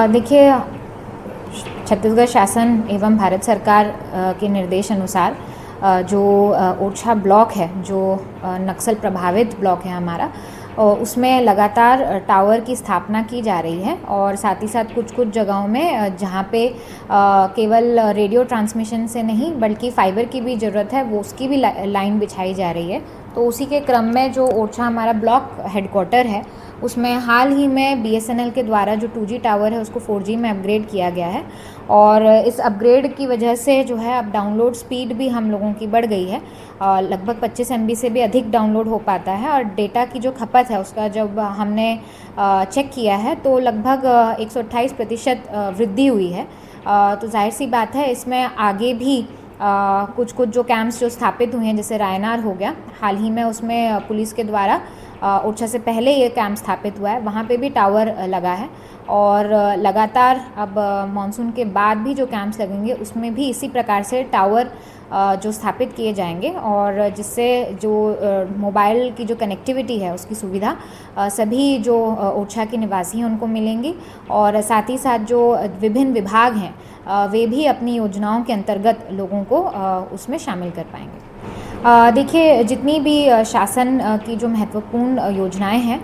देखिए, छत्तीसगढ़ शासन एवं भारत सरकार के निर्देश अनुसार जो ओरछा ब्लॉक है, जो नक्सल प्रभावित ब्लॉक है हमारा, उसमें लगातार टावर की स्थापना की जा रही है और साथ ही साथ कुछ कुछ जगहों में जहाँ पे केवल रेडियो ट्रांसमिशन से नहीं बल्कि फाइबर की भी ज़रूरत है, वो उसकी भी लाइन बिछाई जा रही है। तो उसी के क्रम में जो ओरछा हमारा ब्लॉक हेडक्वार्टर है, उसमें हाल ही में BSNL के द्वारा जो 2G टावर है उसको 4G में अपग्रेड किया गया है और इस अपग्रेड की वजह से जो है अब डाउनलोड स्पीड भी हम लोगों की बढ़ गई है। लगभग 25 MB से भी अधिक डाउनलोड हो पाता है और डेटा की जो खपत है उसका जब हमने चेक किया है तो लगभग 128% वृद्धि हुई है। तो जाहिर सी बात है इसमें आगे भी कुछ कुछ जो कैंप्स जो स्थापित हुए हैं, जैसे रायनार हो गया हाल ही में, उसमें पुलिस के द्वारा ओरछा से पहले ये कैंप स्थापित हुआ है, वहाँ पे भी टावर लगा है और लगातार अब मानसून के बाद भी जो कैंप्स लगेंगे उसमें भी इसी प्रकार से टावर जो स्थापित किए जाएंगे और जिससे जो मोबाइल की जो कनेक्टिविटी है उसकी सुविधा सभी जो ओरछा के निवासी हैं उनको मिलेंगी और साथ ही साथ जो विभिन्न विभाग हैं वे भी अपनी योजनाओं के अंतर्गत लोगों को उसमें शामिल कर पाएंगे। देखिए, जितनी भी शासन की जो महत्वपूर्ण योजनाएं हैं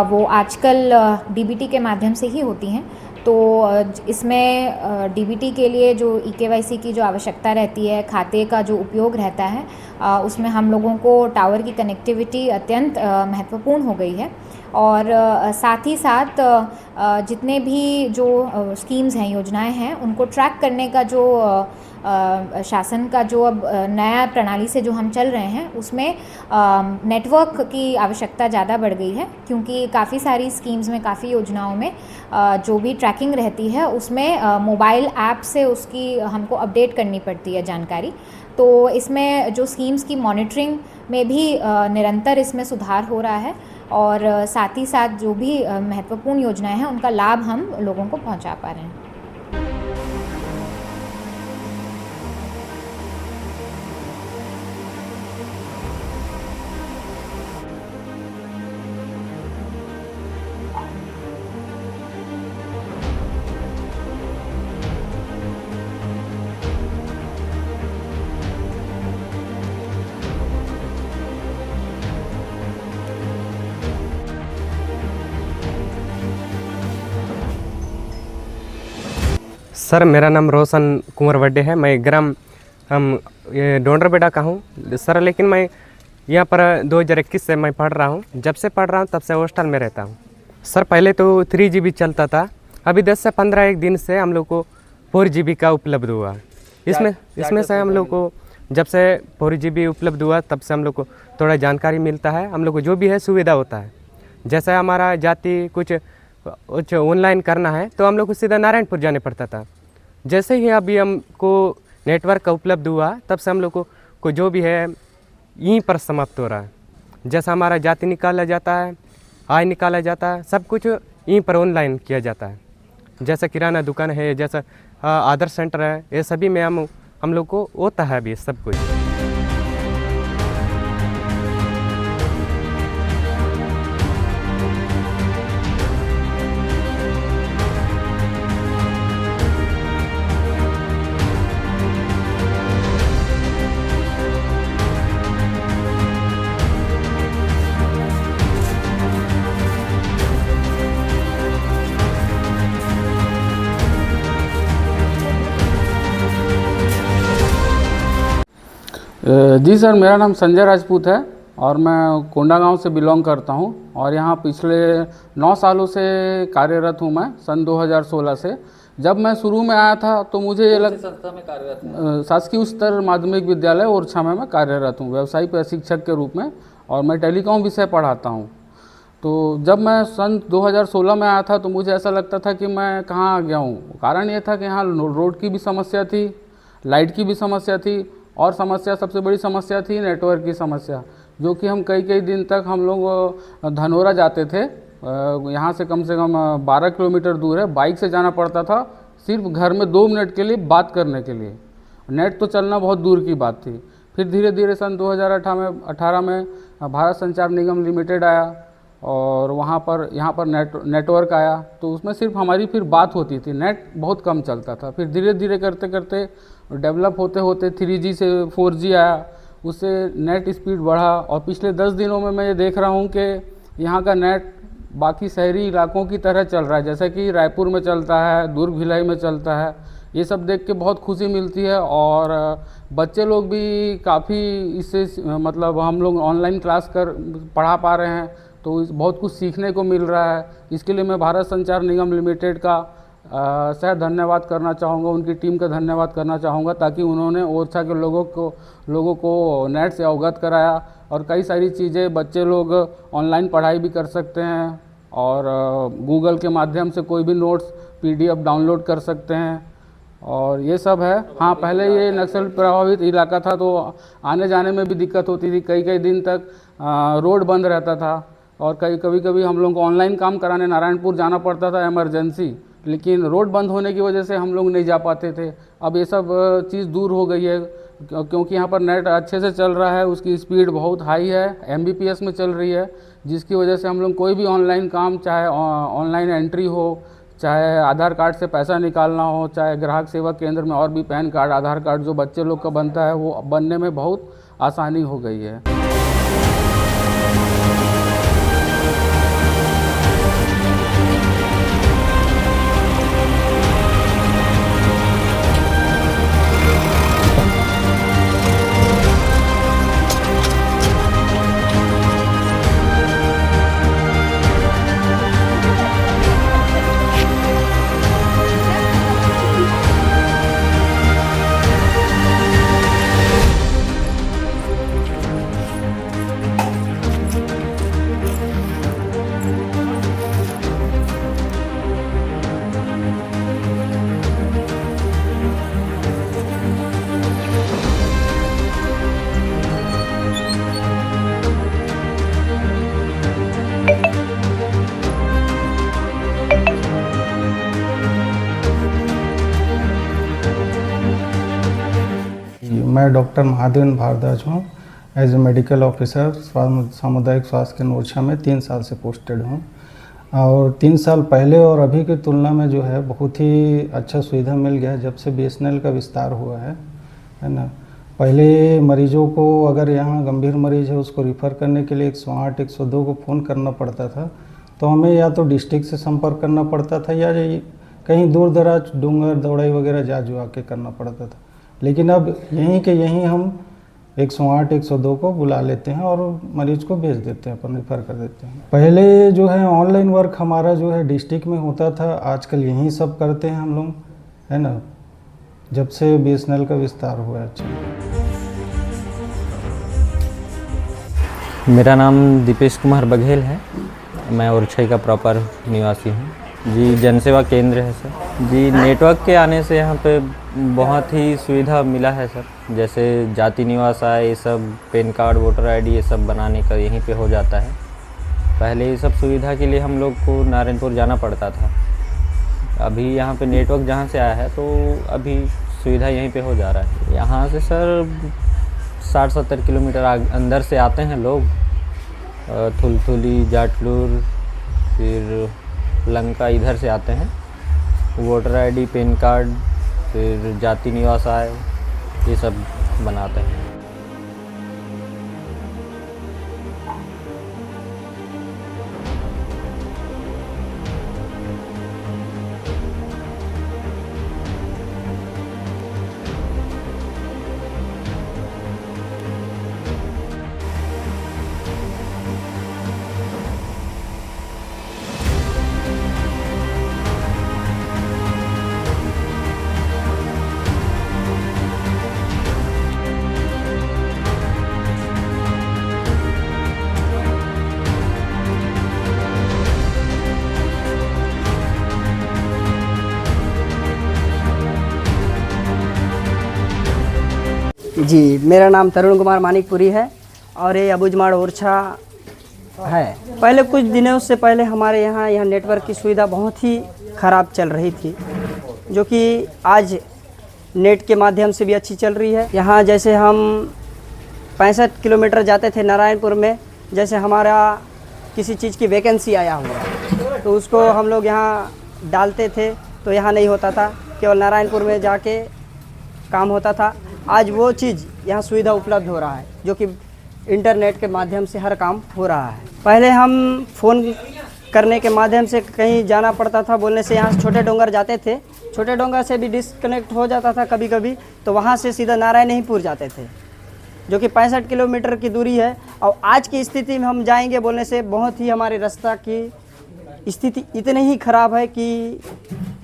वो आजकल DBT के माध्यम से ही होती हैं। तो इसमें DBT के लिए जो eKYC की जो आवश्यकता रहती है, खाते का जो उपयोग रहता है, उसमें हम लोगों को टावर की कनेक्टिविटी अत्यंत महत्वपूर्ण हो गई है और साथ ही साथ जितने भी जो स्कीम्स हैं, योजनाएं हैं, उनको ट्रैक करने का जो शासन का जो अब नया प्रणाली से जो हम चल रहे हैं उसमें नेटवर्क की आवश्यकता ज़्यादा बढ़ गई है, क्योंकि काफ़ी सारी स्कीम्स में, काफ़ी योजनाओं में जो भी ट्रैकिंग रहती है उसमें मोबाइल ऐप से उसकी हमको अपडेट करनी पड़ती है जानकारी। तो इसमें जो स्कीम्स की मॉनिटरिंग में भी निरंतर इसमें सुधार हो रहा है और साथ ही साथ जो भी महत्वपूर्ण योजनाएं हैं उनका लाभ हम लोगों को पहुंचा पा रहे हैं। सर, मेरा नाम रोशन कुंवर वड्डे है। मैं ग्राम ये डोंडरबेड़ा का हूँ सर, लेकिन मैं यहाँ पर 2021 से मैं पढ़ रहा हूँ। जब से पढ़ रहा हूँ तब से हॉस्टल में रहता हूँ। सर, पहले तो 3GB चलता था, अभी 10 से 15 एक दिन से हम लोग को 4GB का उपलब्ध हुआ। इसमें से हम लोग को जब से 4GB उपलब्ध हुआ तब से हम लोग को थोड़ा जानकारी मिलता है, हम लोग को जो भी है सुविधा होता है। जैसे हमारा जाति कुछ ऑनलाइन करना है तो हम लोग को सीधा नारायणपुर जाने पड़ता था। जैसे ही अभी हमको नेटवर्क का उपलब्ध हुआ तब से हम लोग को जो भी है यहीं पर समाप्त हो रहा है। जैसा हमारा जाति निकाला जाता है, आय निकाला जाता है, सब कुछ यहीं पर ऑनलाइन किया जाता है। जैसा किराना दुकान है, जैसा आदर्श सेंटर है, ये सभी में हम लोग को होता है अभी सब कुछ। जी सर, मेरा नाम संजय राजपूत है और मैं कोंडागांव से बिलोंग करता हूं और यहां पिछले 9 सालों से कार्यरत हूं मैं, सन 2016 से। जब मैं शुरू में आया था तो मुझे ये संस्था में कार्यरत शासकीय उच्चतर माध्यमिक विद्यालय ओरछा में मैं कार्यरत हूं, व्यवसायी प्रशिक्षक के रूप में, और मैं टेलीकॉम विषय पढ़ाता हूं। तो जब मैं सन 2016 में आया था तो मुझे ऐसा लगता था कि मैं कहाँ आ गया हूँ। कारण ये था कि यहाँ रोड की भी समस्या थी, लाइट की भी समस्या थी, और समस्या सबसे बड़ी समस्या थी नेटवर्क की समस्या, जो कि हम कई कई दिन तक हम लोग धनौरा जाते थे, यहाँ से कम 12 किलोमीटर दूर है, बाइक से जाना पड़ता था सिर्फ घर में 2 मिनट के लिए बात करने के लिए। नेट तो चलना बहुत दूर की बात थी। फिर धीरे धीरे सन 2018 में भारत संचार निगम लिमिटेड आया, और यहाँ पर नेटवर्क आया, तो उसमें सिर्फ हमारी फिर बात होती थी, नेट बहुत कम चलता था। फिर धीरे धीरे करते करते डेवलप होते होते 3G से 4G आया, उससे नेट स्पीड बढ़ा, और पिछले 10 दिनों में मैं ये देख रहा हूँ कि यहाँ का नेट बाकी शहरी इलाकों की तरह चल रहा है, जैसे कि रायपुर में चलता है, दुर्ग भिलाई में चलता है। ये सब देख के बहुत खुशी मिलती है, और बच्चे लोग भी काफ़ी इससे मतलब हम लोग ऑनलाइन क्लास कर पढ़ा पा रहे हैं, तो बहुत कुछ सीखने को मिल रहा है। इसके लिए मैं भारत संचार निगम लिमिटेड का शायद धन्यवाद करना चाहूँगा, उनकी टीम का धन्यवाद करना चाहूँगा, ताकि उन्होंने ओरछा के लोगों को नेट से अवगत कराया, और कई सारी चीज़ें बच्चे लोग ऑनलाइन पढ़ाई भी कर सकते हैं, और गूगल के माध्यम से कोई भी नोट्स PDF डाउनलोड कर सकते हैं, और ये सब है। हाँ, पहले ये नक्सल प्रभावित इलाका था, तो आने जाने में भी दिक्कत होती थी, कई कई दिन तक रोड बंद रहता था, और कभी कभी हम लोग को ऑनलाइन काम कराने नारायणपुर जाना पड़ता था इमरजेंसी, लेकिन रोड बंद होने की वजह से हम लोग नहीं जा पाते थे। अब ये सब चीज़ दूर हो गई है, क्योंकि यहाँ पर नेट अच्छे से चल रहा है, उसकी स्पीड बहुत हाई है, Mbps में चल रही है, जिसकी वजह से हम लोग कोई भी ऑनलाइन काम, चाहे ऑनलाइन एंट्री हो, चाहे आधार कार्ड से पैसा निकालना हो, चाहे ग्राहक सेवा केंद्र में और भी पैन कार्ड, आधार कार्ड जो बच्चे लोग का बनता है, वो बनने में बहुत आसानी हो गई है। मैं डॉक्टर महादेवन भारद्वाज हूँ। एज ए मेडिकल ऑफिसर सामुदायिक स्वास्थ्य केंद्र ओरछा में 3 साल से पोस्टेड हूँ, और 3 साल पहले और अभी की तुलना में जो है बहुत ही अच्छा सुविधा मिल गया है जब से BSNL का विस्तार हुआ है ना। पहले मरीजों को, अगर यहाँ गंभीर मरीज है, उसको रिफ़र करने के लिए 108 102 को फ़ोन करना पड़ता था, तो हमें या तो डिस्ट्रिक्ट से संपर्क करना पड़ता था, या कहीं दूर दराज डूंगर दौड़ाई वगैरह जा जुआ के करना पड़ता था। लेकिन अब यहीं के यहीं हम 108 102 को बुला लेते हैं और मरीज को भेज देते हैं, अपन रिफ़र कर देते हैं। पहले जो है ऑनलाइन वर्क हमारा जो है डिस्ट्रिक्ट में होता था, आजकल यहीं सब करते हैं हम लोग, है ना, जब से BSNL का विस्तार हुआ है। अच्छा, मेरा नाम दीपेश कुमार बघेल है, मैं ओरछा का प्रॉपर निवासी हूँ जी। जनसेवा केंद्र है सर जी। नेटवर्क के आने से यहाँ पे बहुत ही सुविधा मिला है सर, जैसे जाति निवास आय, ये सब पैन कार्ड, वोटर ID, ये सब बनाने का यहीं पे हो जाता है। पहले ये सब सुविधा के लिए हम लोग को नारायणपुर जाना पड़ता था, अभी यहाँ पे नेटवर्क जहाँ से आया है तो अभी सुविधा यहीं पे हो जा रहा है। यहाँ से सर 60-70 किलोमीटर अंदर से आते हैं लोग, थुलथुली, जाटलूर, फिर लंका, इधर से आते हैं। वोटर ID, पैन कार्ड, फिर जाति निवास आय, ये सब बनाते हैं। जी, मेरा नाम तरुण कुमार मानिकपुरी है और ये अबुझमाड़ ओरछा है। पहले कुछ दिनों से पहले हमारे यहाँ नेटवर्क की सुविधा बहुत ही ख़राब चल रही थी, जो कि आज नेट के माध्यम से भी अच्छी चल रही है। यहाँ जैसे हम 65 किलोमीटर जाते थे नारायणपुर में, जैसे हमारा किसी चीज़ की वैकेंसी आया हुआ तो उसको हम लोग यहाँ डालते थे तो यहाँ नहीं होता था, केवल नारायणपुर में जाके काम होता था। आज वो चीज़ यहाँ सुविधा उपलब्ध हो रहा है, जो कि इंटरनेट के माध्यम से हर काम हो रहा है। पहले हम फ़ोन करने के माध्यम से कहीं जाना पड़ता था, बोलने से यहाँ छोटे डोंगर जाते थे, छोटे डोंगर से भी डिस्कनेक्ट हो जाता था कभी कभी, तो वहाँ से सीधा नारायणपुर जाते थे, जो कि 65 किलोमीटर की दूरी है। और आज की स्थिति में हम जाएंगे बोलने से बहुत ही हमारे रास्ता की स्थिति इतनी ही ख़राब है कि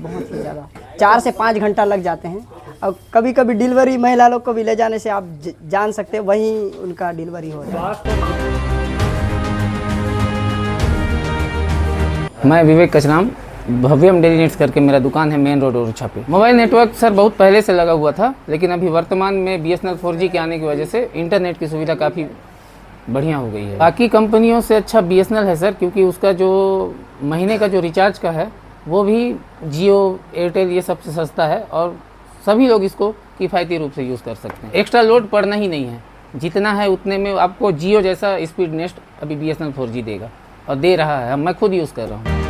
बहुत ही ज़्यादा 4 से 5 घंटा लग जाते हैं। और कभी कभी डिलीवरी महिला लोग को भी ले जाने से आप जान सकते हैं वहीं उनका डिलीवरी हो जाए। मैं विवेक कचराम, भव्यम डेली नीड्स करके मेरा दुकान है मेन रोड ओरछा पे। मोबाइल नेटवर्क सर बहुत पहले से लगा हुआ था, लेकिन अभी वर्तमान में BSNL 4G के आने की वजह से इंटरनेट की सुविधा काफ़ी बढ़िया हो गई है। बाकी कंपनियों से अच्छा BSNL है सर, क्योंकि उसका जो महीने का जो रिचार्ज का है वो भी जियो, एयरटेल ये सबसे सस्ता है और सभी लोग इसको किफ़ायती रूप से यूज़ कर सकते हैं। एक्स्ट्रा लोड पड़ना ही नहीं है, जितना है उतने में आपको जियो जैसा स्पीड नेस्ट अभी BSNL 4G देगा और दे रहा है। मैं खुद यूज़ कर रहा हूँ।